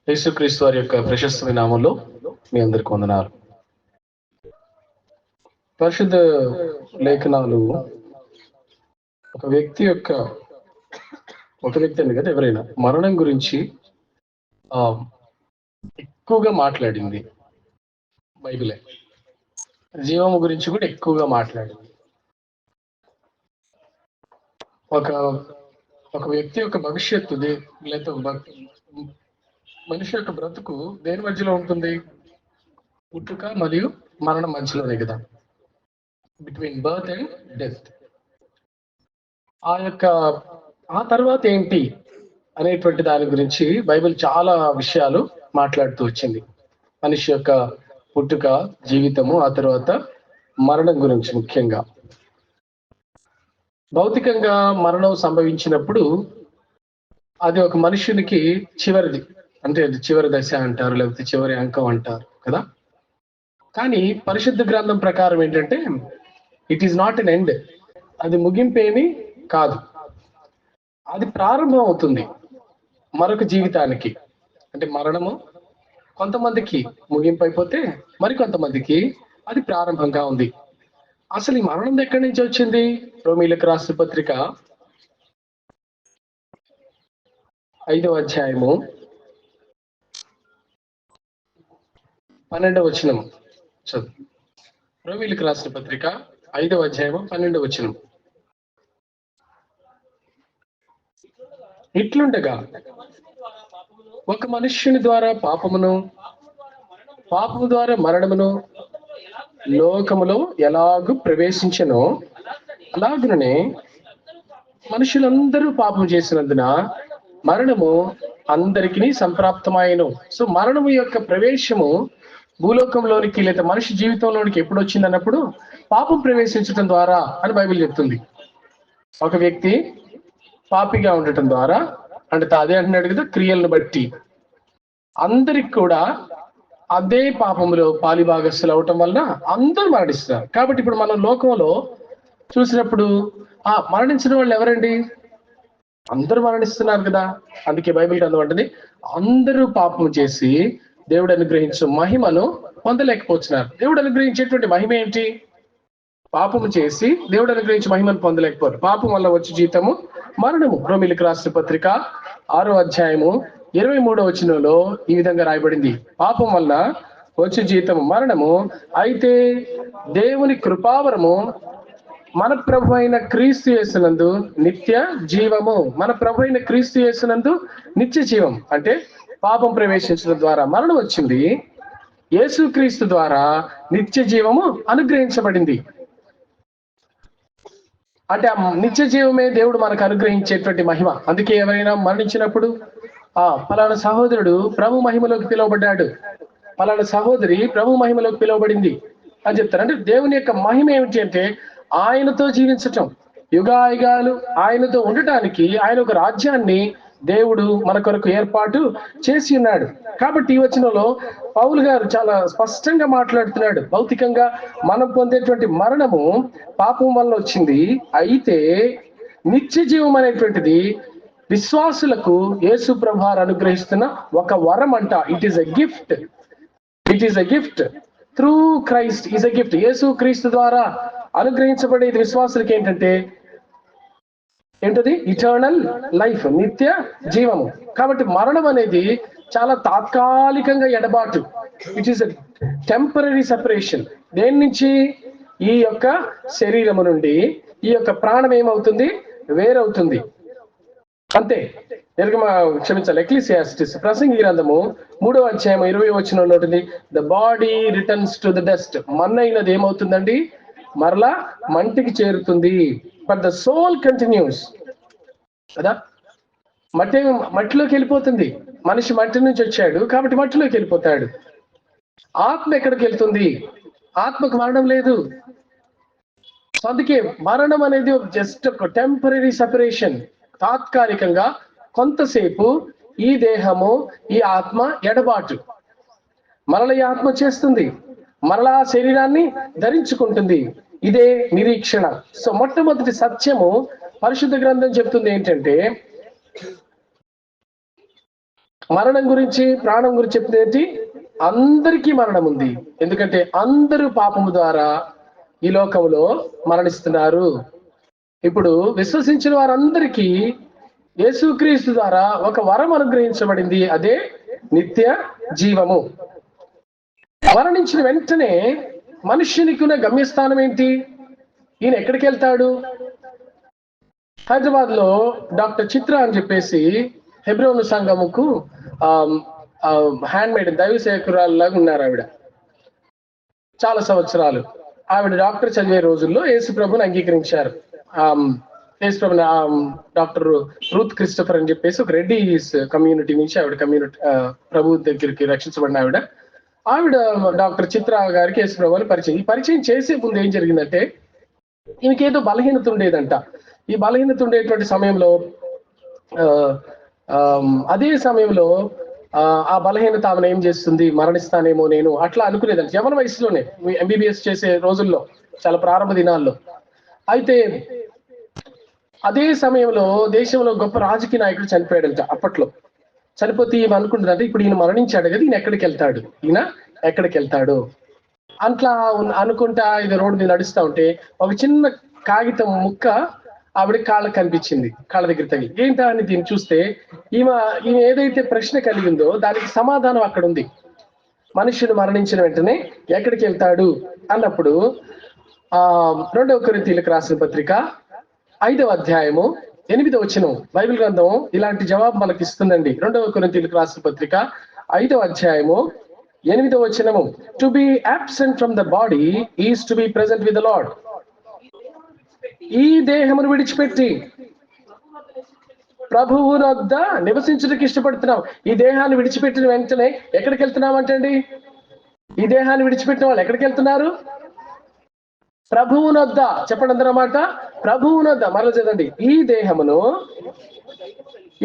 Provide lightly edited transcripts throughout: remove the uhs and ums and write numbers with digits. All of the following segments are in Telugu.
యేసుక్రీస్తు వారి యొక్క ప్రశస్తమైన నామంలో మీ అందరికి వందనాలు. పరిశుద్ధ లేఖనాలు ఒక వ్యక్తి అని కదా ఎవరైనా మరణం గురించి ఎక్కువగా మాట్లాడింది బైబిలే. జీవము గురించి కూడా ఎక్కువగా మాట్లాడింది. ఒక వ్యక్తి యొక్క భవిష్యత్తు లేదా మనిషి యొక్క బ్రతుకు దేని మధ్యలో ఉంటుంది? పుట్టుక మరియు మరణం మధ్యలోనే కదా, బిట్వీన్ బర్త్ అండ్ డెత్. ఆ తర్వాత ఏంటి అనేటువంటి దాని గురించి బైబిల్ చాలా విషయాలు మాట్లాడుతూ వచ్చింది. మనిషి యొక్క పుట్టుక, జీవితము, ఆ తర్వాత మరణం గురించి. ముఖ్యంగా భౌతికంగా మరణం సంభవించినప్పుడు అది ఒక మనుషునికి చివరిది, అంటే అది చివరి దశ అంటారు, లేకపోతే చివరి అంకం అంటారు కదా. కానీ పరిశుద్ధ గ్రంథం ప్రకారం ఏంటంటే it is not an end. అది ముగింపేమీ కాదు, అది ప్రారంభం అవుతుంది మరొక జీవితానికి. అంటే మరణము కొంతమందికి ముగింపు అయిపోతే మరికొంతమందికి అది ప్రారంభంగా ఉంది. అసలు ఈ మరణం ఎక్కడి నుంచి వచ్చింది? రోమీలకు రాసిన పత్రిక 5వ అధ్యాయము 12వ వచనం చదువు. రోమీలకు రాసిన పత్రిక 5వ అధ్యాయము 12వ వచనం. ఇట్లుండగా ఒక మనుష్యుని ద్వారా పాపము ద్వారా మరణమును లోకములో ఎలాగూ ప్రవేశించెనో అలాగుననే మనుషులందరూ పాపం చేసినందున మరణము అందరికీ సంప్రాప్తమాయను. సో మరణము యొక్క ప్రవేశము భూలోకంలోనికి లేదా మనిషి జీవితంలోనికి ఎప్పుడు వచ్చింది అన్నప్పుడు పాపం ప్రవేశించడం ద్వారా అని బైబిల్ చెప్తుంది. ఒక వ్యక్తి పాపిగా ఉండటం ద్వారా, అంటే అదే అంటున్నాడు కదా, క్రియలను బట్టి అందరికి కూడా అదే పాపములో పాలిభాగస్తులు అవటం వలన అందరూ మరణిస్తున్నారు. కాబట్టి ఇప్పుడు మనం లోకంలో చూసినప్పుడు మరణించిన వాళ్ళు ఎవరండి? అందరూ మరణిస్తున్నారు కదా. అందుకే బైబిల్ గ్రంథం అంటుంది అందరూ పాపం చేసి దేవుడు అనుగ్రహించే మహిమను పొందలేకపోతున్నారు. దేవుడు అనుగ్రహించేటువంటి మహిమ ఏంటి? పాపము చేసి దేవుడు అనుగ్రహించే మహిమను పొందలేకపోరు. పాపం వల్ల వచ్చే జీతము మరణము. రోమీలకు రాసిన పత్రిక 6వ అధ్యాయము 23వ వచనంలో ఈ విధంగా రాయబడింది, పాపం వల్ల వచ్చే జీతము మరణము, అయితే దేవుని కృపావరము మన ప్రభు అయిన క్రీస్తు యేసునందు నిత్య జీవము. మన ప్రభు అయిన క్రీస్తు యేసునందు నిత్య జీవం. అంటే పాపం ప్రవేశించడం ద్వారా మరణం వచ్చింది, యేసుక్రీస్తు ద్వారా నిత్య జీవము అనుగ్రహించబడింది. అంటే ఆ నిత్య జీవమే దేవుడు మనకు అనుగ్రహించేటువంటి మహిమ. అందుకే ఎవరైనా మరణించినప్పుడు ఫలానా సహోదరుడు ప్రభు మహిమలోకి పిలువబడ్డాడు, ఫలానా సహోదరి ప్రభు మహిమలోకి పిలువబడింది అని చెప్తారు. అంటే దేవుని యొక్క మహిమ ఏమిటి అంటే ఆయనతో జీవించటం, యుగాయుగాలు ఆయనతో ఉండటానికి ఆయన ఒక రాజ్యాన్ని దేవుడు మన కొరకు ఏర్పాటు చేసి ఉన్నాడు. కాబట్టి ఈ వచనంలో పౌలు గారు చాలా స్పష్టంగా మాట్లాడుతున్నాడు. భౌతికంగా మనం పొందేటువంటి మరణము పాపం వల్ల వచ్చింది, అయితే నిత్య జీవం అనేటువంటిది విశ్వాసులకు యేసు ప్రభువారు అనుగ్రహిస్తున్న ఒక వరం అంట. It is a gift through Christ is a gift. యేసు క్రీస్తు ద్వారా అనుగ్రహించబడేది విశ్వాసులకి ఏంటది? ఇటర్నల్ లైఫ్, నిత్య జీవము. కాబట్టి మరణం అనేది చాలా తాత్కాలికంగా ఎడబాటు. It is a temporary separation. దేని నుంచి? ఈ యొక్క శరీరము నుండి ఈ యొక్క ప్రాణం ఏమవుతుంది? వేరవుతుంది. అంతే. క్షమించాలి, ఎక్లీసియాస్టిస్ ప్రసంగి గ్రంథము 3వ అధ్యాయం 20వ వచనంలో ఉంటుంది, the body returns to the dust. మన్నైనది ఏమవుతుందండి? మరలా మంటికి చేరుతుంది. బట్ ద సోల్ కంటిన్యూస్ కదా. మట్టిలోకి వెళ్ళిపోతుంది. మనిషి మట్టి నుంచి వచ్చాడు కాబట్టి మట్టిలోకి వెళ్ళిపోతాడు. ఆత్మ ఎక్కడికి వెళ్తుంది? ఆత్మకు మరణం లేదు. అందుకే మరణం అనేది జస్ట్ ఒక టెంపరరీ సెపరేషన్. తాత్కాలికంగా కొంతసేపు ఈ దేహము, ఈ ఆత్మ ఎడబాటు. మరల ఈ ఆత్మ చేస్తుంది, మరలా శరీరాన్ని ధరించుకుంటుంది. ఇదే నిరీక్షణ. సో మొట్టమొదటి సత్యము పరిశుద్ధ గ్రంథం చెప్తుంది ఏంటంటే మరణం గురించి, ప్రాణం గురించి చెప్తే ఏంటి? అందరికీ మరణం ఉంది. ఎందుకంటే అందరూ పాపము ద్వారా ఈ లోకంలో మరణిస్తున్నారు. ఇప్పుడు విశ్వసించిన వారందరికీ యేసుక్రీస్తు ద్వారా ఒక వరం అనుగ్రహించబడింది. అదే నిత్య జీవము. మరణించిన వెంటనే మనుష్యునికి ఉన్న గమ్యస్థానం ఏంటి? ఈయన ఎక్కడికి వెళ్తాడు? హైదరాబాద్ లో డాక్టర్ చిత్ర అని చెప్పేసి హెబ్రోను సంఘముకు హ్యాండ్ మేడ్ దైవ సేవకురాల్లాగా ఉన్నారు. ఆవిడ చాలా సంవత్సరాలు ఆవిడ డాక్టర్ చదివే రోజుల్లో యేసు ప్రభుని అంగీకరించారు. యేసు ప్రభు డాక్టర్ రూత్ క్రిస్టఫర్ అని చెప్పేసి ఒక రెడ్డిస్ కమ్యూనిటీ నుంచి ఆవిడ ప్రభు దగ్గరికి రక్షించబడిన ఆవిడ డాక్టర్ చిత్ర గారికి యేసు ప్రభుని పరిచయం చేసే ముందు ఏం జరిగిందంటే, ఈమెకేదో బలహీనత ఉండేదంట. ఈ బలహీనత ఉండేటువంటి సమయంలో అదే సమయంలో ఆ బలహీనత ఆమెను ఏం చేస్తుంది, మరణిస్తానేమో నేను అట్లా అనుకునేదంట. యవన వయసులోనే, ఎంబీబీఎస్ చేసే రోజుల్లో, చాలా ప్రారంభ దినాల్లో. అయితే అదే సమయంలో దేశంలో గొప్ప రాజకీయ నాయకుడు చనిపోయాడంట. అప్పట్లో చనిపోతే ఈమె అనుకుంటుందంటే, ఇప్పుడు ఈయన మరణించాడు కదా, ఈయన ఎక్కడికి వెళ్తాడు అట్లా అనుకుంటా ఇది రోడ్డు మీద నడుస్తూ ఉంటే ఒక చిన్న కాగితం ముక్క ఆవిడ కాళ్ళకు కనిపించింది, కాళ్ళ దగ్గర తగిలి. ఏంటా అని దీన్ని చూస్తే ఈమె ఏదైతే ప్రశ్న కలిగిందో దానికి సమాధానం అక్కడ ఉంది. మనుష్యుడు మరణించిన వెంటనే ఎక్కడికి వెళ్తాడు అన్నప్పుడు 2వ కొరింథీయులకు రాసిన పత్రిక 5వ అధ్యాయము 8వ వచనం బైబిల్ గ్రంథం ఇలాంటి జవాబు మనకి ఇస్తుందండి. 2వ కొరింథీయులకు రాసిన పత్రిక 5వ అధ్యాయము 8వ వచనము, to be absent from the body is to be present with the lord. ఈ దేహమును విడిచిపెట్టి ప్రభువునొద్ద నివసించుటకు ఇష్టపడుతున్నాం. ఈ దేహాన్ని విడిచిపెట్టిన వెంటనే ఎక్కడికి వెళ్తున్నాం అంటండి? ఈ దేహాన్ని విడిచిపెట్టిన వాళ్ళు ఎక్కడికి వెళ్తున్నారు? ప్రభువునొద్ద. చెప్పండి అందరమాట, ప్రభువునొద్ద. మరల చదండి, ఈ దేహమును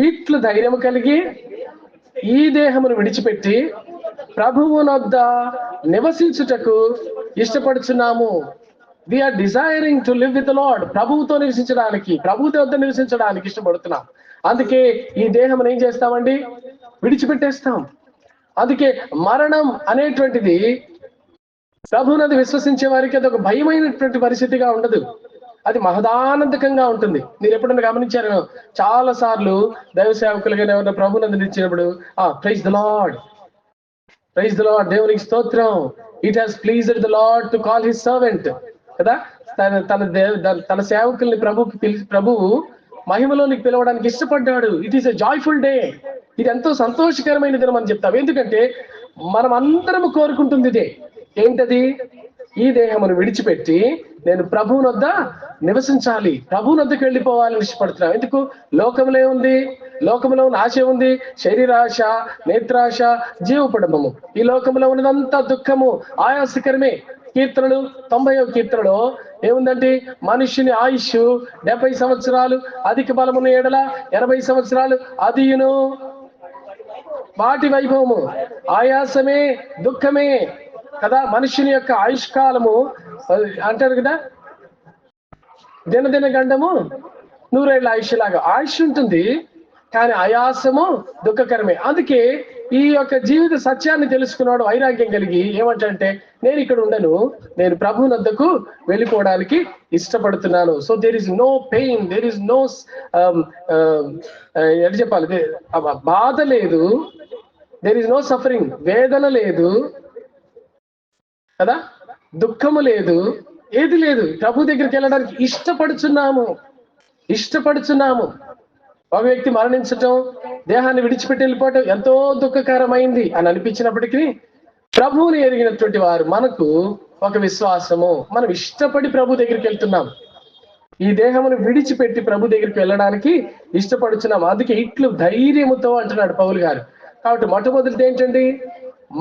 ఇట్లు ధైర్యము కలిగి ఈ దేహమును విడిచిపెట్టి ప్రభువునొద్ద నివసించుటకు ఇష్టపడుచున్నాము. We are desiring to live with the Lord. ప్రభువుతో నివసించడానికి, ప్రభువుతో వద్ద నివసించడానికి ఇష్టపడుతున్నాం. అందుకే ఈ దేహం ఏం చేస్తామండి? విడిచిపెట్టేస్తాం. అందుకే మరణం అనేటువంటిది ప్రభువునది విశ్వసించే వారికి అది ఒక భయమైనటువంటి పరిస్థితిగా ఉండదు, అది మహదానందకంగా ఉంటుంది. మీరు ఎప్పుడన్నా గమనించారు, చాలా సార్లు దైవ సేవకులుగా ఎవరైనా ప్రభువునందు నిలిచినప్పుడు praise the Lord, praise the Lord, దేవునికి స్తోత్రం, it has pleased the Lord to call his servant కదా. తన సేవకుల్ని ప్రభువు మహిమలోనికి పిలవడానికి ఇష్టపడ్డాడు. It is a joyful day. ఇది ఎంతో సంతోషకరమైన దినం అని చెప్తాం. ఎందుకంటే మనం అందరం కోరుకుంటుంది ఇదే. ఏంటది? ఈ దేహమును విడిచిపెట్టి నేను ప్రభువునొద్ద నివసించాలి, ప్రభువునొద్దకు వెళ్ళిపోవాలని ఇష్టపడుతున్నాం. ఎందుకు? లోకంలో ఏముంది? లోకంలో ఉన్న ఆశ ఉంది, శరీరాశ, నేత్రాశ, జీవపడమము. ఈ లోకంలో ఉన్నదంతా దుఃఖము, ఆయాసకరమే. కీర్తనలు 90వ కీర్తనలో ఏముందంటే, మనుష్యుని ఆయుష్ 70 సంవత్సరాలు, అధిక బలమున్న ఏడల 80 సంవత్సరాలు, అదియును వాటి వైభవము, ఆయాసమే, దుఃఖమే కదా. మనుష్యుని యొక్క ఆయుష్కాలము అంటారు కదా, దినదిన గండము 100 ఏళ్ల ఆయుష్ లాగా ఆయుష్ ఉంటుంది, కానీ ఆయాసము దుఃఖకరమే. అందుకే ఈ యొక్క జీవిత సత్యాన్ని తెలుసుకున్నాడు, వైరాగ్యం కలిగి ఏమంటే, నేను ఇక్కడ ఉండను, నేను ప్రభువునొద్దకు వెళ్ళిపోవడానికి ఇష్టపడుతున్నాను. So there is no pain, there is no ఎట్లా చెప్పాలి, బాధ లేదు, దేర్ ఇస్ నో సఫరింగ్, వేదన లేదు కదా, దుఃఖము లేదు, ఏది లేదు. ప్రభు దగ్గరికి వెళ్ళడానికి ఇష్టపడుచున్నాము. ఒక వ్యక్తి మరణించటం, దేహాన్ని విడిచిపెట్టి వెళ్ళిపోవటం ఎంతో దుఃఖకరమైంది అని అనిపించినప్పటికీ, ప్రభువుని ఎరిగినటువంటి వారు మనకు ఒక విశ్వాసము, మనం ఇష్టపడి ప్రభు దగ్గరికి వెళ్తున్నాం. ఈ దేహమును విడిచిపెట్టి ప్రభు దగ్గరికి వెళ్ళడానికి ఇష్టపడుచున్నాం. అందుకే ఇట్లు ధైర్యముతో అంటున్నాడు పౌలు గారు. కాబట్టి మొట్టమొదటిది ఏంటండి?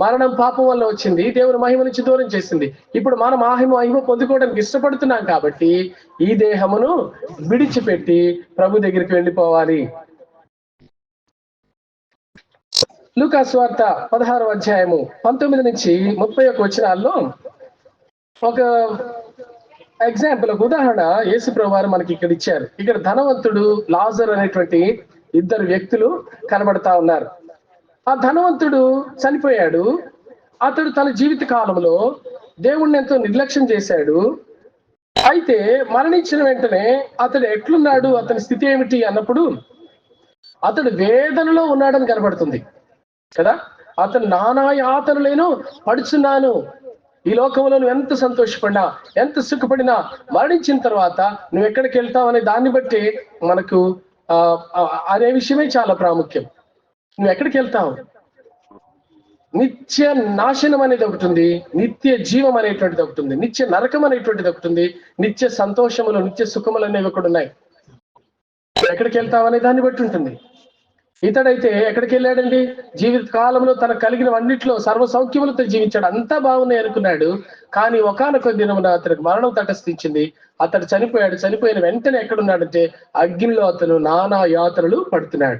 మరణం పాపం వల్ల వచ్చింది, దేవుని మహిమ నుంచి దూరం చేసింది. ఇప్పుడు మనం మహిమ పొందుకోవడానికి ఇష్టపడుతున్నాం కాబట్టి ఈ దేహమును విడిచిపెట్టి ప్రభు దగ్గరికి వెళ్ళిపోవాలి. లూకా సువార్త 16వ అధ్యాయము 19 నుంచి 31 వచనాల్లో ఒక ఎగ్జాంపుల్, ఒక ఉదాహరణ యేసు ప్రభు వారు మనకి ఇక్కడ ఇచ్చారు. ఇక్కడ ధనవంతుడు, లాజర్ అనేటువంటి 2 వ్యక్తులు కనబడతా ఉన్నారు. ఆ ధనవంతుడు చనిపోయాడు. అతడు తన జీవిత కాలంలో దేవుణ్ణి ఎంతో నిర్లక్ష్యం చేశాడు. అయితే మరణించిన వెంటనే అతడు ఎట్లున్నాడు, అతని స్థితి ఏమిటి అన్నప్పుడు అతడు వేదనలో ఉన్నాడని కనబడుతుంది కదా. అతను నానా యాతనలేను పడుచున్నాను. ఈ లోకంలో నువ్వు ఎంత సంతోషపడినా, ఎంత సుఖపడినా, మరణించిన తర్వాత నువ్వు ఎక్కడికి వెళ్తావు అనే దాన్ని బట్టి మనకు అనే విషయమే చాలా ప్రాముఖ్యం. నువ్వు ఎక్కడికి వెళ్తావు? నిత్య నాశనం అనేది ఒకటి ఉంది, నిత్య జీవం అనేటువంటిది ఒకటి ఉంది, నిత్య నరకం అనేటువంటిది ఒకటి ఉంది, నిత్య సంతోషములు, నిత్య సుఖములు అనేవి ఒకటి ఉన్నాయి. ఎక్కడికి వెళ్తావు అనే దాన్ని బట్టి ఉంటుంది. ఇతడైతే ఎక్కడికి వెళ్ళాడండి? జీవిత కాలంలో తన కలిగినవన్నిట్లో సర్వ సౌఖ్యములతో జీవించాడు, అంతా బాగున్నాయి అనుకున్నాడు. కానీ ఒకానొక దినమున అతనికి మరణం తటస్థించింది. అతడు చనిపోయాడు. చనిపోయిన వెంటనే ఎక్కడున్నాడంటే అగ్నిలో అతను నానా యాతనలు పడుతున్నాడు.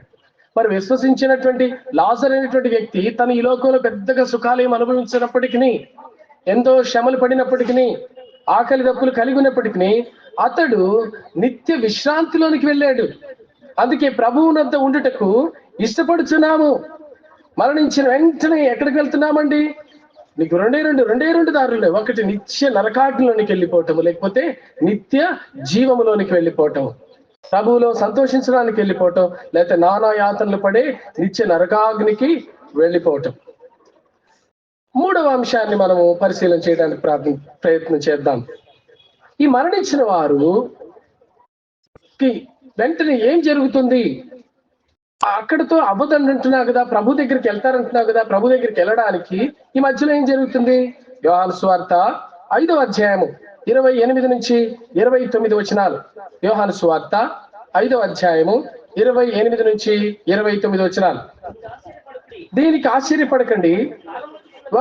మరి విశ్వసించినటువంటి లాజర్ అనేటువంటి వ్యక్తి తను ఈ లోకంలో పెద్దగా సుఖాలు ఏం అనుభవించినప్పటికీ, ఎంతో శ్రమలు పడినప్పటికీ, ఆకలి దప్పులు కలిగి ఉన్నప్పటికీ అతడు నిత్య విశ్రాంతిలోనికి వెళ్ళాడు. అందుకే ప్రభువునంత ఉండుటకు ఇష్టపడుచున్నాము. మరణించిన వెంటనే ఎక్కడికి వెళ్తున్నామండి? నీకు రెండే రెండు దారులు. ఒకటి నిత్య నరకాగ్నిలోనికి వెళ్ళిపోవటము, లేకపోతే నిత్య జీవములోనికి వెళ్ళిపోవటం, ప్రభువులో సంతోషించడానికి వెళ్ళిపోవటం, లేకపోతే నానా యాతనలు పడే నిత్య నరకాగ్నికి వెళ్ళిపోవటం. మూడవ అంశాన్ని మనము పరిశీలన చేయడానికి ప్రయత్నం చేద్దాం. ఈ మరణించిన వారు వెంటనే ఏం జరుగుతుంది? అక్కడితో అవ్వదంటున్నావు కదా, ప్రభు దగ్గరికి వెళ్తారంటున్నావు కదా. ప్రభు దగ్గరికి వెళ్ళడానికి ఈ మధ్యలో ఏం జరుగుతుంది? యోహాను సువార్త 5వ అధ్యాయము 28 నుంచి 29 వచనాలు. యోహాను సువార్త 5వ అధ్యాయము 28 నుంచి 29 వచనాలు. దీనికి ఆశ్చర్యపడకండి,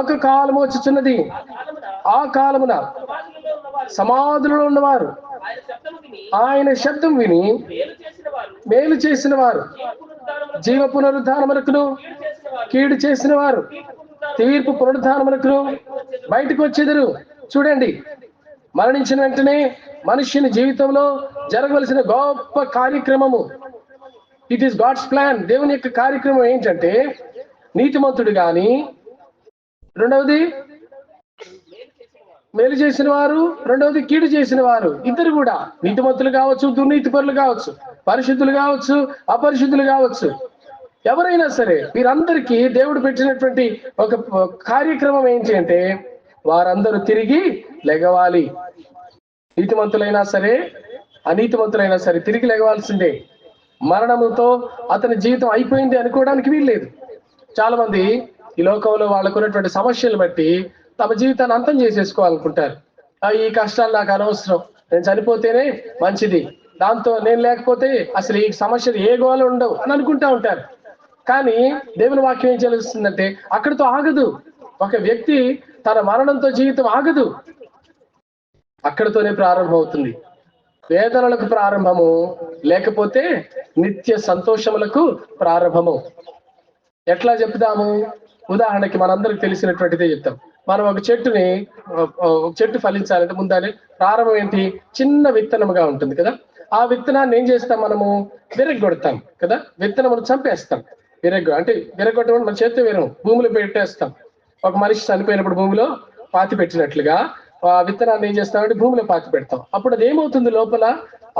ఒక కాలము వచ్చుచున్నది, ఆ కాలమున సమాధులలో ఉన్నవారు ఆయన శబ్దం విని మేలు చేసిన వారు జీవ పునరుద్ధానమునకును, కీడు చేసిన వారు తీర్పు పునరుద్ధానమునకును బయటకు వచ్చేదరు. చూడండి, మరణించిన వెంటనే మనుష్యుని జీవితంలో జరగవలసిన గొప్ప కార్యక్రమము, ఇట్ ఈస్ గాడ్స్ ప్లాన్. దేవుని యొక్క కార్యక్రమం ఏంటంటే నీతిమంతుడు గాని, రెండవది మేలు చేసిన వారు, రెండవది కీడు చేసిన వారు, ఇద్దరు కూడా నీతిమంతులు కావచ్చు, దుర్నీతి పరులు కావచ్చు, పరిశుద్ధులు కావచ్చు, అపరిశుద్ధులు కావచ్చు, ఎవరైనా సరే వీరందరికీ దేవుడు పెట్టినటువంటి ఒక కార్యక్రమం ఏంటి అంటే వారందరూ తిరిగి లెగవాలి. నీతిమంతులైనా సరే, అనీతిమంతులైనా సరే తిరిగి లెగవాల్సిందే. మరణముతో అతని జీవితం అయిపోయింది అనుకోవడానికి వీల్లేదు. చాలా మంది ఈ లోకంలో వాళ్ళకున్నటువంటి సమస్యలు బట్టి తమ జీవితాన్ని అంతం చేసేసుకోవాలనుకుంటారు. ఈ కష్టాలు నాకు అనవసరం, నేను చనిపోతేనే మంచిది, దాంతో నేను లేకపోతే అసలు ఈ సమస్యలు ఏ గోలు ఉండవు అని అనుకుంటా ఉంటారు. కానీ దేవుని వాక్యం ఏం తెలుస్తుందంటే అక్కడితో ఆగదు. ఒక వ్యక్తి తన మరణంతో జీవితం ఆగదు, అక్కడితోనే ప్రారంభం అవుతుంది. వేదనలకు ప్రారంభము, లేకపోతే నిత్య సంతోషములకు ప్రారంభము. ఎట్లా చెప్తాము? ఉదాహరణకి మనందరికి తెలిసినటువంటిదే చెప్తాం. మనం ఒక చెట్టు ఫలించాలంటే ముందని ప్రారంభం ఏంటి? చిన్న విత్తనముగా ఉంటుంది కదా. ఆ విత్తనాన్ని ఏం చేస్తాం? మనము విరగొడతాం కదా, విత్తనమును చంపేస్తాం. అంటే విరగొట్టడం మన చేతితో విరగం, భూమిలో పెట్టేస్తాం. ఒక మనిషి చనిపోయినప్పుడు భూమిలో పాతి పెట్టినట్లుగా ఆ విత్తనాన్ని ఏం చేస్తామంటే భూమిలో పాతి పెడతాం. అప్పుడు అది ఏమవుతుంది? లోపల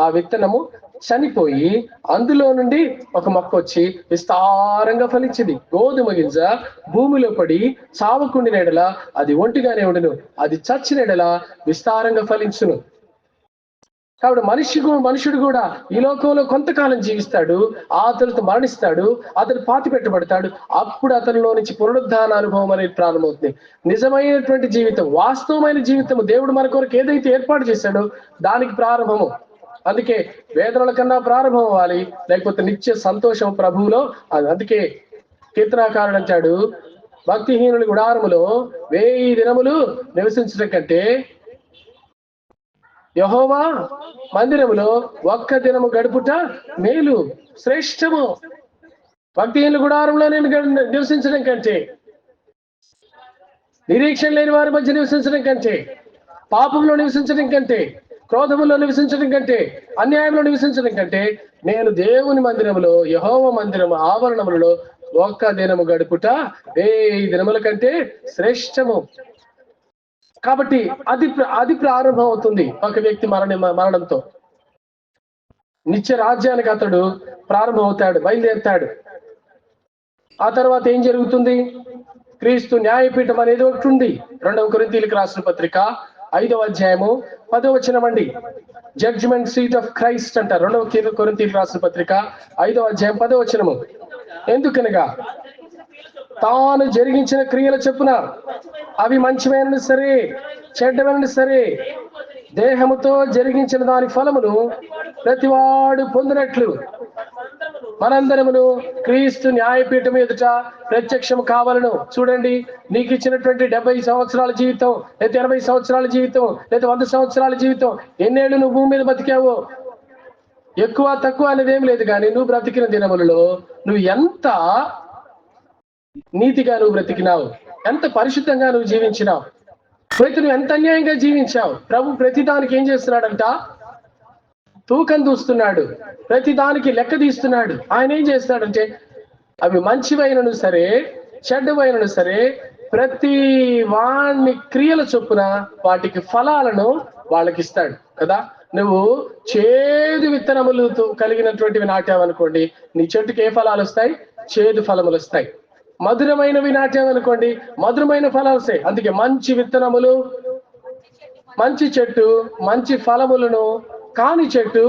ఆ విత్తనము చనిపోయి అందులో నుండి ఒక మొక్క వచ్చి విస్తారంగా ఫలించింది. గోధుమ గింజ భూమిలో పడి చావకుండిన ఎడల అది ఒంటిగానే ఉండును, అది చచ్చిన ఎడల విస్తారంగా ఫలించును. కాబట్టి మనుషుడు కూడా ఈ లోకంలో కొంతకాలం జీవిస్తాడు, అతనితో మరణిస్తాడు, అతను పాతి పెట్టబడతాడు. అప్పుడు అతనిలో నుంచి పునరుద్ధాన అనుభవం అనేది ప్రారంభమవుతుంది. నిజమైనటువంటి జీవితం, వాస్తవమైన జీవితం, దేవుడు మన కొరకు ఏదైతే ఏర్పాటు చేశాడో దానికి ప్రారంభము. అందుకే వేదనల కన్నా ప్రారంభం అవ్వాలి, లేకపోతే నిత్య సంతోషం ప్రభువులో. అందుకే కీర్తనాకారుడు అంటాడు, భక్తిహీనుల గుడారములో 1000 దినములు నివసించడం కంటే యెహోవా మందిరములో 1 దినము గడుపుట మేలు, శ్రేష్టము. భక్తిహీనుల గుడారంలో నేను నివసించడం కంటే, నిరీక్షణ లేని వారి మధ్య నివసించడం కంటే, పాపంలో నివసించడం కంటే, క్రోధములో నివసించడం కంటే, అన్యాయంలో నివసించడం కంటే నేను దేవుని మందిరములో, యెహోవా మందిరము ఆవరణములలో ఒక్క దినము గడుపుట 1000 దినముల కంటే శ్రేష్టము. కాబట్టి అది ప్రారంభం అవుతుంది ఒక వ్యక్తి మరణంతో. నిత్య రాజ్యానికి అతడు ప్రారంభం అవుతాడు, బయలుదేరుతాడు. ఆ తర్వాత ఏం జరుగుతుంది? క్రీస్తు న్యాయపీఠం అనేది ఒకటి ఉంది. 2వ కొరింథీయులకు రాసిన పత్రిక 5వ అధ్యాయము 10వ వచనం అండి. జడ్జిమెంట్ సీట్ ఆఫ్ క్రైస్ట్ అంటారు. 2వ కొరింథీయులకు రాసిన పత్రిక 5వ అధ్యాయం 10వ వచనము. ఎందుకనగా తాను జరిగించిన క్రియల చొప్పున అవి మంచివైన సరే చెడ్డమైన సరే దేహముతో జరిగించిన దాని ఫలమును ప్రతివాడు పొందినట్లు మనందరమును క్రీస్తు న్యాయపీఠం ఎదుట ప్రత్యక్షం కావాలను. చూడండి, నీకు ఇచ్చినటువంటి 70 సంవత్సరాల జీవితం, లేదా 80 సంవత్సరాల జీవితం, లేదా 100 సంవత్సరాల జీవితం, ఎన్నేళ్ళు నువ్వు భూమి మీద బతికావో, ఎక్కువ తక్కువ అనేది ఏం లేదు. కానీ నువ్వు బ్రతికిన దినములలో నువ్వు ఎంత నీతిగా నువ్వు బ్రతికినావు, ఎంత పరిశుద్ధంగా నువ్వు జీవించినావు, నువ్వు ఎంత అన్యాయంగా జీవించావు. ప్రభు ప్రతిదానికి ఏం చేస్తున్నాడంట? తూకం దూస్తున్నాడు, ప్రతిదానికి లెక్క తీస్తున్నాడు. ఆయన ఏం చేస్తాడంటే అవి మంచివైనను సరే చెడ్డవైనను సరే ప్రతి వాణ్ణి క్రియల చొప్పున వాటికి ఫలాలను వాళ్ళకి ఇస్తాడు కదా. నువ్వు చేదు విత్తనములు కలిగినటువంటివి నాటావనుకోండి, నీ చెట్టుకి ఏ ఫలాలు వస్తాయి? చేదు ఫలములు వస్తాయి. మధురమైనవి నాటావనుకోండి, మధురమైన ఫలాలు వస్తాయి. అందుకే మంచి విత్తనములు, మంచి చెట్టు మంచి ఫలములను, కాని చెట్టు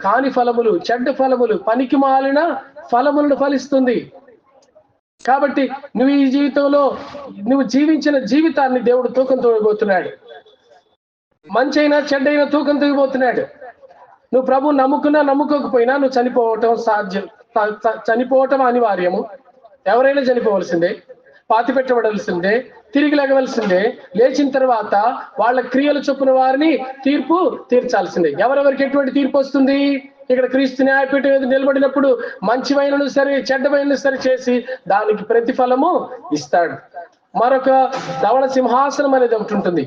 కాని ఫలములు, చెడ్డ ఫలములు, పనికి మాలిన ఫలములను ఫలిస్తుంది. కాబట్టి నువ్వు ఈ జీవితంలో నువ్వు జీవించిన జీవితాన్ని దేవుడు తూకం తూగబోతున్నాడు. మంచైనా చెడ్డైనా తూకం తూగిపోతున్నాడు. నువ్వు ప్రభు నమ్ముకున్నా నమ్ముకోకపోయినా నువ్వు చనిపోవటం అనివార్యము. ఎవరైనా చనిపోవలసిందే, పాతి పెట్టబడాల్సిందే, తిరిగి లెగవలసిందే. లేచిన తర్వాత వాళ్ళ క్రియల చొప్పున వారిని తీర్పు తీర్చాల్సిందే. ఎవరెవరికి ఎటువంటి తీర్పు వస్తుంది? ఇక్కడ క్రీస్తు న్యాయపీఠం మీద నిలబడినప్పుడు మంచివైనను సరే చెడ్డమైనను సరే చేసి దానికి ప్రతిఫలము ఇస్తాడు. మరొక ధవళ సింహాసనం అనేది ఒకటి ఉంటుంది.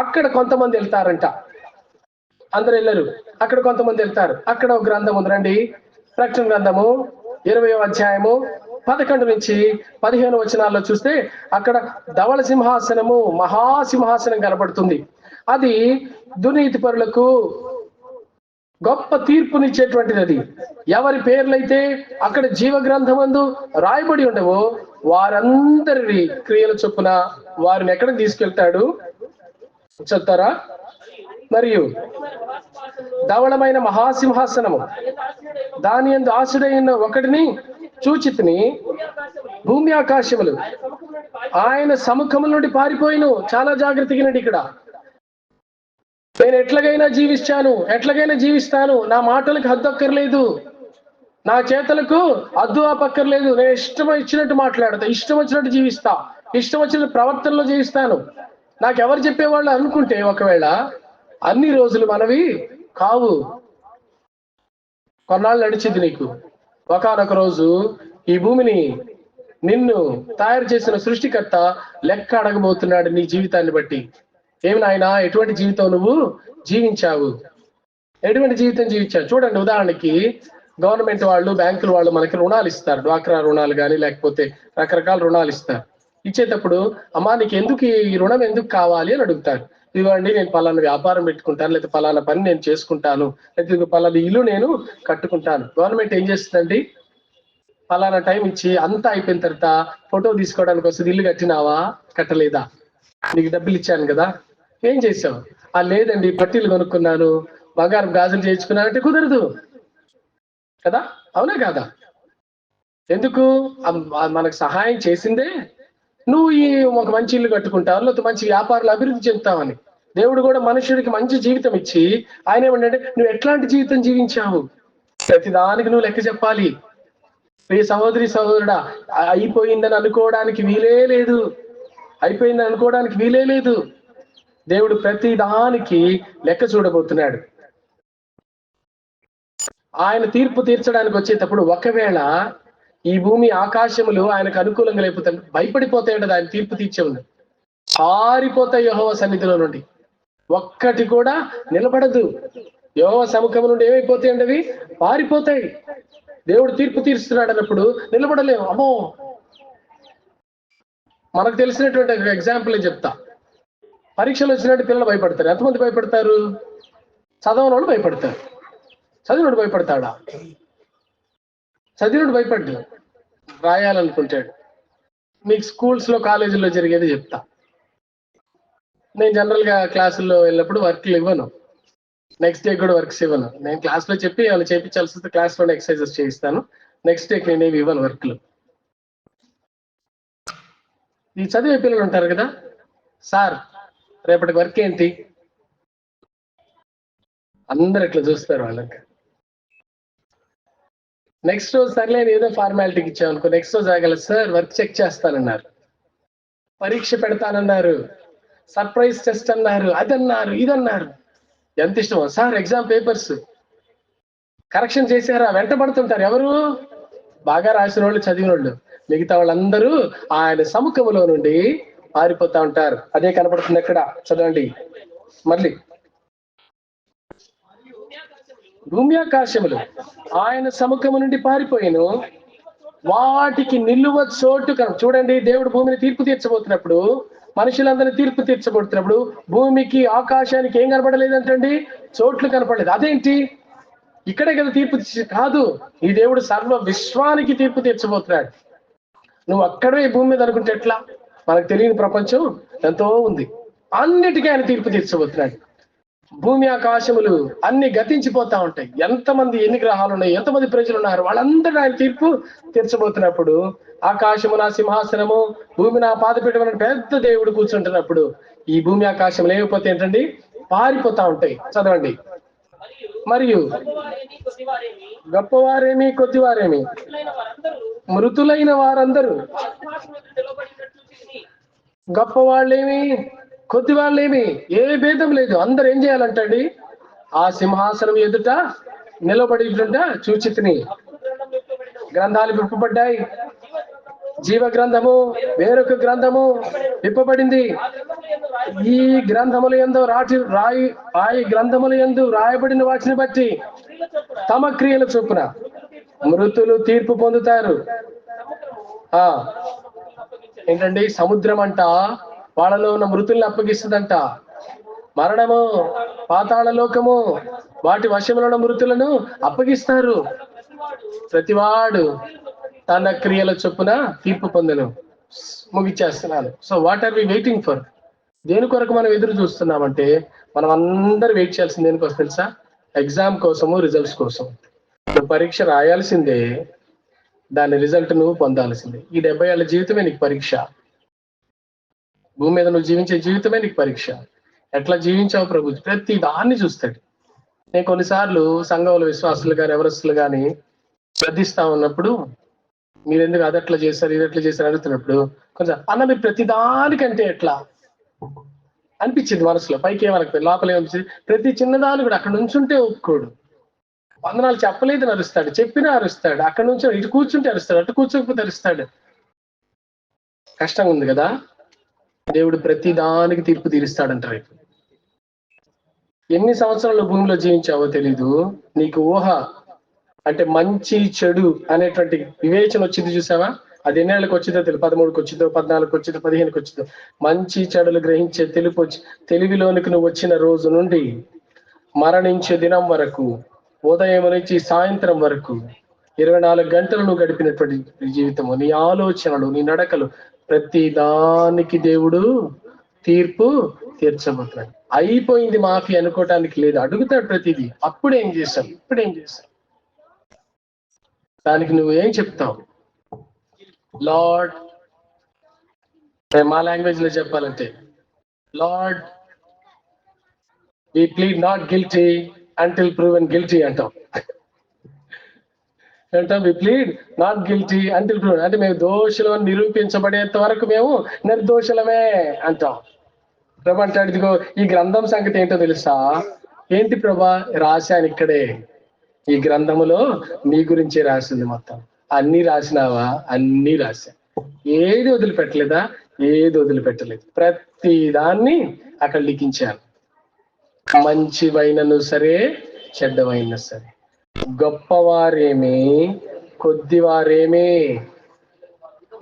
అక్కడ కొంతమంది వెళ్తారంట, అందరు వెళ్ళరు. అక్కడ కొంతమంది వెళ్తారు. అక్కడ ఒక గ్రంథం ఉంది రండి, ప్రకటన గ్రంథము 20వ అధ్యాయము 11 నుంచి 15 వచనాల్లో చూస్తే అక్కడ ధవళ సింహాసనము, మహాసింహాసనం కనబడుతుంది. అది దుర్నీతి పరులకు గొప్ప తీర్పునిచ్చేటువంటిది. అది ఎవరి పేర్లైతే అక్కడ జీవ గ్రంథమందు రాయబడి ఉండవో వారందరి క్రియల చొప్పున వారిని ఎక్కడికి తీసుకెళ్తాడు చెప్తారా? మరియు ధవళమైన మహాసింహాసనము దాని యందు ఆసుడైన ఒకటిని చూచితిని, భూమి ఆకాశములు ఆయన సముఖముల నుండి పారిపోయిను. చాలా జాగ్రత్తగా ఇక్కడ నేను ఎట్లాగైనా జీవిస్తాను, నా మాటలకు హద్దు అక్కర్లేదు, నా చేతలకు హద్దు ఆపక్కర్లేదు, నేను ఇష్టం వచ్చినట్టు మాట్లాడతా, ఇష్టం వచ్చినట్టు జీవిస్తా, ఇష్టం వచ్చిన ప్రవర్తనలో జీవిస్తాను. నాకెవరు చెప్పేవాళ్ళు అనుకుంటే ఒకవేళ అన్ని రోజులు మనవి కావు. కొన్నాళ్ళు నడిచింది నీకు. ఒకానొక రోజు ఈ భూమిని నిన్ను తయారు చేసిన సృష్టికర్త లెక్క అడగబోతున్నాడు నీ జీవితాన్ని బట్టి. ఏమి నాయనా, ఎటువంటి జీవితం నువ్వు జీవించావు, ఎటువంటి జీవితం జీవించావు? చూడండి, ఉదాహరణకి గవర్నమెంట్ వాళ్ళు, బ్యాంకుల వాళ్ళు మనకి రుణాలు ఇస్తారు. డ్వాక్రా రుణాలు కానీ లేకపోతే రకరకాల రుణాలు ఇస్తారు. ఇచ్చేటప్పుడు అమ్మా నీకు ఎందుకు ఈ రుణం ఎందుకు కావాలి అని అడుగుతారు. ఇవ్వండి, నేను పలానా వ్యాపారం పెట్టుకుంటాను, లేదా పలానా పని నేను చేసుకుంటాను, లేదా పలానా ఇల్లు నేను కట్టుకుంటాను. గవర్నమెంట్ ఏం చేస్తుందండి, పలానా టైం ఇచ్చి అంతా అయిపోయిన తర్వాత ఫోటో తీసుకోవడానికి వస్తుంది. ఇల్లు కట్టినావా, కట్టలేదా, నీకు డబ్బులు ఇచ్చాను కదా, ఏం చేసావు? లేదండి పట్టీలు కొనుక్కున్నాను, బంగారం గాజులు చేయించుకున్నాను అంటే కుదరదు కదా, అవునా కాదా? ఎందుకు? మనకు సహాయం చేసిందే నువ్వు ఈ ఒక మంచి ఇల్లు కట్టుకుంటావు, లేకపోతే మంచి వ్యాపారాలు అభివృద్ధి చెందుతావని. దేవుడు కూడా మనుషుడికి మంచి జీవితం ఇచ్చి ఆయన ఏమంటే నువ్వు ఎట్లాంటి జీవితం జీవించావు, ప్రతిదానికి నువ్వు లెక్క చెప్పాలి. ప్రియ సహోదరి సహోదరుడా, అయిపోయిందని అనుకోవడానికి వీలే లేదు. దేవుడు ప్రతి దానికి లెక్క చూడబోతున్నాడు. ఆయన తీర్పు తీర్చడానికి వచ్చేటప్పుడు ఒకవేళ ఈ భూమి ఆకాశములు ఆయనకు అనుకూలంగా లేకపోతే భయపడిపోతాయంట. ఆయన తీర్పు తీర్చే ఉంది, పారిపోతాయి యెహోవా సన్నిధిలో నుండి, ఒక్కటి కూడా నిలబడదు. యెహోవా సముఖం నుండి ఏమైపోతాయండి? అవి పారిపోతాయి. దేవుడు తీర్పు తీరుస్తున్నాడు అన్నప్పుడు నిలబడలేము. అమ్మో మనకు తెలిసినటువంటి ఎగ్జాంపుల్ చెప్తా. పరీక్షలు వచ్చినట్టు పిల్లలు భయపడతారు. ఎంతమంది భయపడతారు? చదవనోడు భయపడతారు. చదివినోడు భయపడతాడా? చదివినోడు భయపడ్డు, రాయాలనుకుంటాడు. మీకు స్కూల్స్లో కాలేజీల్లో జరిగేది చెప్తా. నేను జనరల్గా క్లాసుల్లో వెళ్ళినప్పుడు వర్క్లు ఇవ్వను, నెక్స్ట్ డే కూడా వర్క్స్ ఇవ్వను. నేను క్లాస్లో చెప్పి ఏమైనా చేయించాల్సి వస్తే క్లాస్లోనే ఎక్సర్సైజెస్ చేయిస్తాను. నెక్స్ట్ డేకి నేనేమి ఇవ్వను వర్క్లు. ఈ చదివే పిల్లలు ఉంటారు కదా, సార్ రేపటికి వర్క్ ఏంటి? అందరు ఇట్లా చూస్తారు వాళ్ళకి. నెక్స్ట్ రోజు సర్లేని ఏదో ఫార్మాలిటీకి ఇచ్చామనుకో, నెక్స్ట్ రోజు ఆగల, సార్ వర్క్ చెక్ చేస్తానన్నారు, పరీక్ష పెడతానన్నారు, సర్ప్రైజ్ టెస్ట్ అన్నారు, అదన్నారు, ఇదన్నారు. ఎంత ఇష్టమో సార్ ఎగ్జామ్ పేపర్స్ కరెక్షన్ చేశారా? వెంటబడుతుంటారు. ఎవరు? బాగా రాసిన వాళ్ళు, చదివిన వాళ్ళు. మిగతా వాళ్ళందరూ ఆయన సముఖంలో నుండి పారిపోతా ఉంటారు. అదే కనపడుతుంది ఎక్కడ, చదవండి మళ్ళీ. భూమి ఆకాశములు ఆయన సముఖము నుండి పారిపోయిను, వాటికి నిలువ చోటు చూడండి. దేవుడు భూమిని తీర్పు తీర్చబోతున్నప్పుడు, మనుషులందరినీ తీర్పు తీర్చబోతున్నప్పుడు భూమికి ఆకాశానికి ఏం కనపడలేదంటండి? చోట్లు కనపడలేదు. అదేంటి? ఇక్కడే కదా తీర్పు కాదు, ఈ దేవుడు సర్వ విశ్వానికి తీర్పు తీర్చబోతున్నాడు. నువ్వు అక్కడే భూమి మీద అనుకుంటే ఎట్లా? మనకు తెలియని ప్రపంచం ఎంతో ఉంది. అన్నిటికీ ఆయన తీర్పు తీర్చబోతున్నాడు. భూమి ఆకాశములు అన్ని గతించిపోతా ఉంటాయి. ఎంతమంది, ఎన్ని గ్రహాలు ఉన్నాయి, ఎంతమంది ప్రజలు ఉన్నారు, వాళ్ళందరూ ఆయన తీర్పు తీర్చబోతున్నప్పుడు, ఆకాశము నా సింహాసనము, భూమి నా పాదపీఠం అనే పెద్ద దేవుడు కూర్చుంటున్నప్పుడు, ఈ భూమి ఆకాశములు లేకపోతే ఏంటండి? పారిపోతా ఉంటాయి. చదవండి. మరియు గొప్పవారేమి కొద్దివారేమి, మృతులైన వారందరూ, గొప్పవాళ్ళేమి కొద్ది వాళ్ళేమి, ఏ భేదం లేదు. అందరు ఏం చేయాలంటండి? ఆ సింహాసనం ఎదుట నిలబడి చూచితిని. గ్రంథాలు విప్పబడ్డాయి. జీవ గ్రంథము, వేరొక గ్రంథము విప్పబడింది. ఈ గ్రంథముల యందు రాయి గ్రంథముల యందు రాయబడిన వాటిని బట్టి తమ క్రియల చొప్పున మృతులు తీర్పు పొందుతారు. ఏంటండి? సముద్రం అంట వాళ్ళలో ఉన్న మృతుల్ని అప్పగిస్తుందంట. మరణము, పాతాళ లోకము వాటి వశంలో ఉన్న మృతులను అప్పగిస్తారు. ప్రతివాడు తన క్రియల చొప్పున తీర్పు పొందను. ముగిచ్చేస్తున్నాను. So what are we waiting for? దేని కొరకు మనం ఎదురు చూస్తున్నామంటే, మనం అందరూ వెయిట్ చేయాల్సింది దేనికోసం తెలుసా? ఎగ్జామ్ కోసము, రిజల్ట్స్ కోసం. నువ్వు పరీక్ష రాయాల్సిందే, దాని రిజల్ట్ నువ్వు పొందాల్సిందే. ఈ 70 ఏళ్ల జీవితమే నీకు పరీక్ష. భూమి మీద నువ్వు జీవించే జీవితమే నీకు పరీక్ష. ఎట్లా జీవించావు ప్రభు ప్రతి దాన్ని చూస్తాడు. నేను కొన్నిసార్లు సంఘంలో విశ్వాసులు కానీ ఎవరస్తులు కానీ శ్రద్ధిస్తా ఉన్నప్పుడు, మీరు ఎందుకు అదట్లా చేస్తారు, ఇది ఎట్లా చేస్తారు అడుగుతున్నప్పుడు, కొంచెం అన్న మీరు ప్రతి దానికంటే ఎట్లా అనిపించింది మనసులో. పైకి ఏమనకపోయింది, లోపల ఏమనిపించింది? ప్రతి చిన్నదాన్ని కూడా అక్కడ నుంచుంటే ఒప్పుకోడు. వందనాలు చెప్పలేదు అరుస్తాడు, చెప్పినా అరుస్తాడు. అక్కడ నుంచి ఇటు కూర్చుంటే అరుస్తాడు, అటు కూర్చోకపోతే అరుస్తాడు. కష్టంగా ఉంది కదా. దేవుడు ప్రతి దానికి తీర్పు తీరుస్తాడంట రేపు. ఎన్ని సంవత్సరాలు భూమిలో జీవించావో తెలీదు. నీకు ఊహ అంటే మంచి చెడు అనేటువంటి వివేచన వచ్చింది చూసావా? అది ఎన్నేళ్ళకి వచ్చిందో తెలియదు. 13కి వచ్చిందో, 14కి వచ్చిందో, 15కి వచ్చిందో. మంచి చెడులు గ్రహించే తెలివిలోనికి నువ్వు వచ్చిన రోజు నుండి మరణించే దినం వరకు, ఉదయం నుంచి సాయంత్రం వరకు 24 గంటలు నువ్వు గడిపినటువంటి జీవితము, నీ ఆలోచనలు, నీ నడకలు, ప్రతి దానికి దేవుడు తీర్పు తీర్చబోతున్నాడు. అయిపోయింది మాఫీ అనుకోవటానికి లేదు, అడుగుతాడు ప్రతిదీ. అప్పుడేం చేశాం, ఇప్పుడేం చేశాం, దానికి నువ్వు ఏం చెప్తావు? లార్డ్, మా లాంగ్వేజ్ లో చెప్పాలంటే, Lord we plead not guilty until proven guilty అంటాం. We plead not guilty until proven, అంటే మేము దోషులు నిరూపించబడేంత వరకు మేము నిర్దోషులమే అంటాం. ప్రభు అంటాడు, ఇదిగో ఈ గ్రంథం సంగతి ఏంటో తెలుసా? ఏంటి ప్రభా? రాశాను ఇక్కడే, ఈ గ్రంథములో మీ గురించే రాసింది మొత్తం. అన్ని రాసినావా? అన్ని రాశా. ఏది వదిలిపెట్టలేదా? ఏది వదిలిపెట్టలేదు. ప్రతి దాన్ని అక్కడ లిఖించాను. మంచివైనను సరే, చెడ్డవైనా సరే, గొప్పవారేమి కొద్దివారేమి,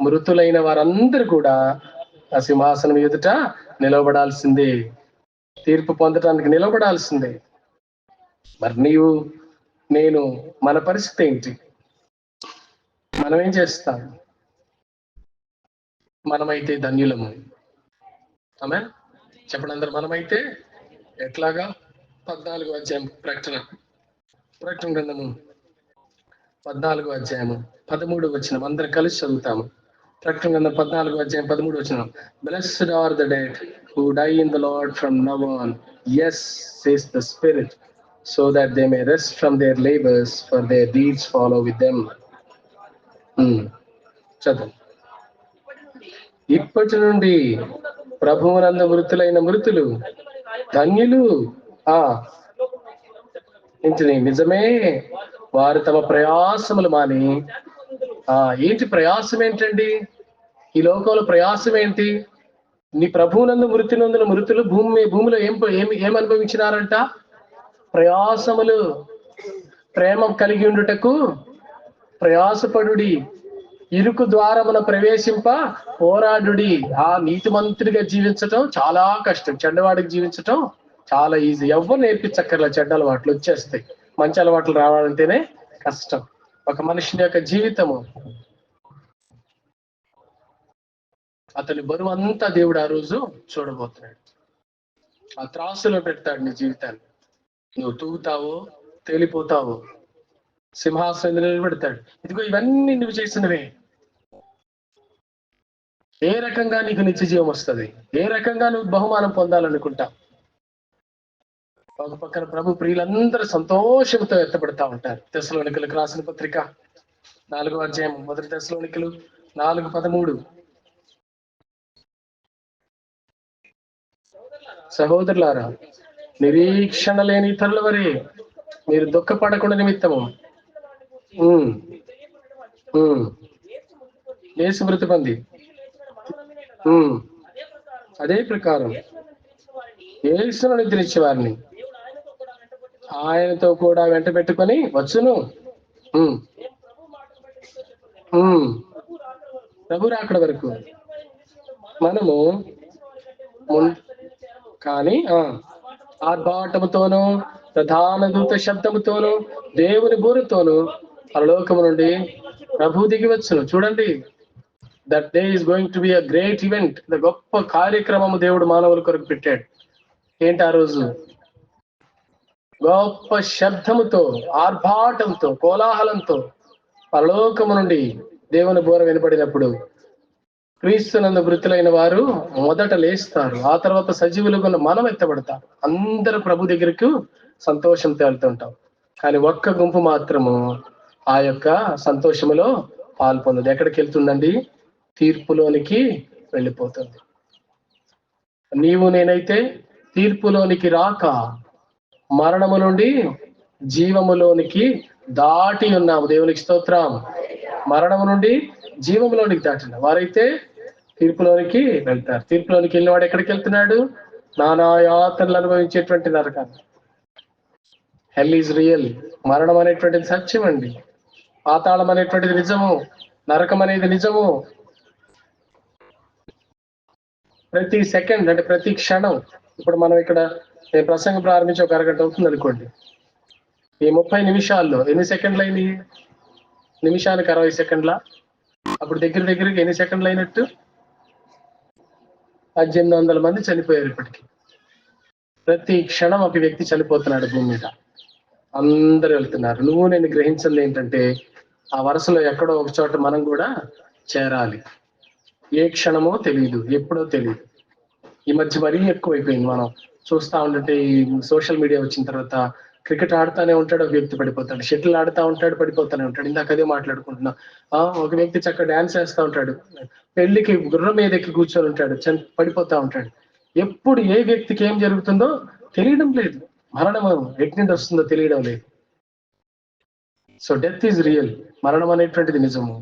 మృతులైన వారందరూ కూడా ఆ సింహాసనం ఎదుట నిలబడాల్సిందే, తీర్పు పొందటానికి నిలబడాల్సిందే. మరి నీవు నేను మన పరిస్థితి ఏంటి? మనం ఏం చేస్తాం? మనమైతే ధన్యులము. ఆమేన్. చెప్పండి అందరు, మనమైతే ఎట్లాగా? 14వ అధ్యాయం ప్రకటన గ్రంథము 14వ అధ్యాయము 13వ వచనం అందరం కలిసి చదువుతాము. ప్రకటన గ్రంథం 14వ అధ్యాయం 13వ వచనం. Blessed are the dead who die in the Lord from now on. Yes, says the Spirit, so that they may rest from their labors, for their deeds follow with them. చదువు. ఇప్పటి నుండి ప్రభువునందు మృతులైన మృతులు ధన్యులు. ఇంటిని నిజమే, వారు తమ ప్రయాసములు మాని. ఏంటి ప్రయాసం? ఏంటండి ఈ లోకంలో ప్రయాసం? ఏంటి? నీ ప్రభువునందు మృతి నొందిన మృతులు భూమిలో ఏం అనుభవించినారంట? ప్రయాసములు. ప్రేమ కలిగి ఉండుటకు ప్రయాసపడుడి, ఇరుకు ద్వారమున ప్రవేశింప పోరాడుడి. నీతిమంతుడిగా జీవించటం చాలా కష్టం, చెడ్డవాడికి జీవించటం చాలా ఈజీ. ఎవరు నేర్పించక్కర్లా, చెడ్డ అలవాట్లు వచ్చేస్తాయి. మంచి అలవాట్లు రావాలంటేనే కష్టం. ఒక మనిషిని యొక్క జీవితము, అతని బరువు అంతా దేవుడు ఆ రోజు చూడబోతున్నాడు. ఆ త్రాసులో పెడతాడు నీ జీవితాన్ని. నువ్వు తూగుతావో తేలిపోతావో, సింహాసనం నిలబెడతాడు. ఇదిగో ఇవన్నీ నువ్వు చేసినవే. ఏ రకంగా నీకు నిత్య జీవం వస్తుంది? ఏ రకంగా నువ్వు బహుమానం పొందాలనుకుంటావు? ఒక పక్కన ప్రభు ప్రియులందరూ సంతోషంతో ఎత్తపడతా ఉంటారు. తెస్సలోనికలకు రాసిన పత్రిక 4వ అధ్యాయం 1 తెస్సలోనికలు 4:13. సహోదరులారా, నిరీక్షణ లేని ఇతరుల వరే మీరు దుఃఖపడకుండా నిమిత్తము యేసు మృతి పొంది అదే ప్రకారం యేసును నిద్రించే వారిని ఆయనతో కూడా వెంట పెట్టుకొని వచ్చును. ప్రభు రాకడ వరకు మనము కానీ ఆర్భాటముతోనూ ప్రధాన దూత శబ్దముతోనూ దేవుని బూరతోనూ పరలోకము నుండి ప్రభు దిగి వచ్చును. చూడండి, that day is going to be a great event. గొప్ప కార్యక్రమము దేవుడు మానవుల కొరకు పెట్టాడు. ఏంటి ఆ రోజు? గొప్ప శబ్దముతో, ఆర్భాటంతో, కోలాహలంతో పరలోకము నుండి దేవుని బోర వినపడినప్పుడు క్రీస్తునందు మృతులైన వారు మొదట లేస్తారు. ఆ తర్వాత సజీవులుగా మనం ఎత్తబడతారు. అందరూ ప్రభు దగ్గరకు సంతోషంతో వెళ్తుంటాం. కానీ ఒక్క గుంపు మాత్రము ఆ యొక్క సంతోషములో పాల్పొందదు. ఎక్కడికి వెళ్తుందండి? తీర్పులోనికి వెళ్ళిపోతుంది. నీవు నేనైతే తీర్పులోనికి రాక మరణము నుండి జీవములోనికి దాటి ఉన్నాము. దేవునికి స్తోత్రం. మరణము నుండి జీవములోనికి దాటిన వారైతే తీర్పులోనికి వెళ్తారు. తీర్పులోనికి వెళ్ళిన వాడు ఎక్కడికి వెళ్తున్నాడు? నానా యాతనలు అనుభవించేటువంటి నరకాన్ని. హెల్ ఈజ్ రియల్. మరణం అనేటువంటిది సత్యం అండి. పాతాళం అనేటువంటిది నిజము. నరకం అనేది నిజము. ప్రతి సెకండ్ అంటే ప్రతి క్షణం. ఇప్పుడు మనం ఇక్కడ నేను ప్రసంగం ప్రారంభించి ఒక అరగంట అవుతుంది అనుకోండి. ఈ 30 నిమిషాల్లో ఎన్ని సెకండ్లు అయినాయి? నిమిషానికి 60 సెకండ్ల. అప్పుడు దగ్గరికి ఎన్ని సెకండ్లు అయినట్టు? 1800 మంది చనిపోయారు ఇప్పటికి. ప్రతి క్షణం ఒక వ్యక్తి చనిపోతున్నాడు భూమి మీద. అందరూ వెళ్తున్నారు. నువ్వు నేను గ్రహించింది ఏంటంటే, ఆ వరుసలో ఎక్కడో ఒక చోట మనం కూడా చేరాలి. ఏ క్షణమో తెలియదు, ఎప్పుడో తెలియదు. ఈ మధ్య మరీ ఎక్కువైపోయింది. మనం చూస్తా ఉంటుంటే ఈ సోషల్ మీడియా వచ్చిన తర్వాత క్రికెట్ ఆడుతానే ఉంటాడు, ఒక వ్యక్తి పడిపోతాడు. షటిల్ ఆడుతూ ఉంటాడు, పడిపోతానే ఉంటాడు. ఇందాక అదే మాట్లాడుకుంటున్నా. ఒక వ్యక్తి చక్కగా డాన్స్ చేస్తూ ఉంటాడు, పెళ్లికి గుర్రం మీద ఎక్కి కూర్చొని ఉంటాడు, పడిపోతా ఉంటాడు. ఎప్పుడు ఏ వ్యక్తికి ఏం జరుగుతుందో తెలియడం లేదు. మరణం ఎటు నుండి వస్తుందో తెలియడం లేదు. So death is real. మరణం అనేటువంటిది నిజము.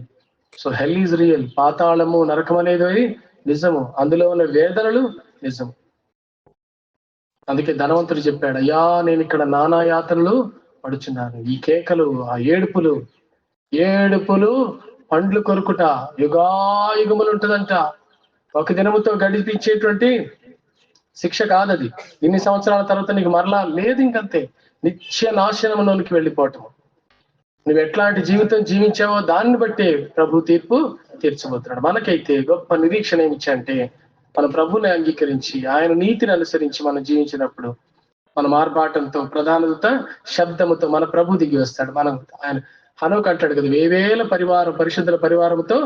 So hell is real. పాతాళము, నరకం అనేది నిజము. అందులో ఉన్న వేదనలు నిజం. అందుకే ధనవంతుడు చెప్పాడు, అయ్యా నేను ఇక్కడ నానా యాతనలు పడుచున్నాను. ఈ కేకలు, ఆ ఏడుపులు పండ్లు కొరుకుట యుగాయుగములు ఉంటుందంట. ఒక దినముతో గడిపించేటువంటి శిక్ష కాదది. ఇన్ని సంవత్సరాల తర్వాత నీకు మరలా లేదు, ఇంకంతే నిత్య నాశనంలోనికి వెళ్ళిపోవటం. నువ్వు ఎట్లాంటి జీవితం జీవించావో దాన్ని బట్టే ప్రభు తీర్పు తీర్చబోతున్నాడు. మనకైతే గొప్ప నిరీక్షణ ఏమిచ్చంటే, మన ప్రభుని అంగీకరించి ఆయన నీతిని అనుసరించి మనం జీవించినప్పుడు మన మార్పాటంతో ప్రధానత శబ్దముతో మన ప్రభు దిగి వస్తాడు. మనం ఆయన హనోకు అంటాడు కదా, వేవేల పరిశుద్ధుల పరివారంతో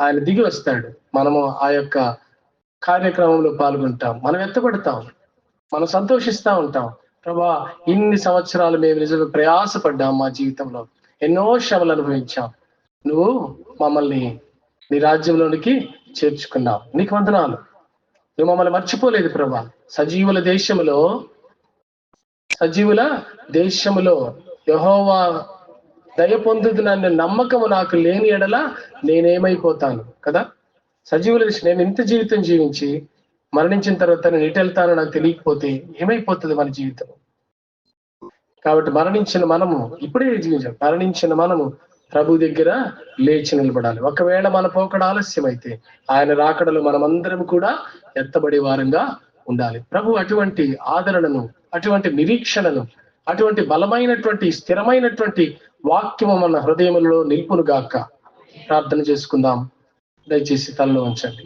ఆయన దిగి వస్తాడు. మనము ఆ యొక్క కార్యక్రమంలో పాల్గొంటాం, మనం ఎత్తబడతాం, మనం సంతోషిస్తా ఉంటాం. ప్రభా, ఇన్ని సంవత్సరాలు మేము నిజంగా ప్రయాసపడ్డాం, మా జీవితంలో ఎన్నో శ్రమలు అనుభవించాం, నువ్వు మమ్మల్ని నీ రాజ్యంలోనికి చేర్చుకున్నావు, నీకు వందనాలు. నువ్వు మమ్మల్ని మర్చిపోలేదు ప్రభా. సజీవుల దేశములో యెహోవా దయ పొందుతున్న నమ్మకము నాకు లేని ఎడల నేనేమైపోతాను కదా. సజీవుల దేశం, నేను ఇంత జీవితం జీవించి మరణించిన తర్వాత నేను ఎటు వెళ్తానో నాకు తెలియకపోతే ఏమైపోతుంది మన జీవితం. కాబట్టి మరణించిన మనము ఇప్పుడే జీవించాలి. మరణించిన మనము ప్రభు దగ్గర లేచి నిలబడాలి. ఒకవేళ మన పోకడ ఆలస్యమైతే ఆయన రాకడలో మనమందరం కూడా ఎత్తబడే వారంగా ఉండాలి. ప్రభు అటువంటి ఆదరణను, అటువంటి నిరీక్షణను, అటువంటి బలమైనటువంటి స్థిరమైనటువంటి వాక్యము మన హృదయములలో నిలుపును గాక. ప్రార్థన చేసుకుందాం. దయచేసి తలలో ఉంచండి.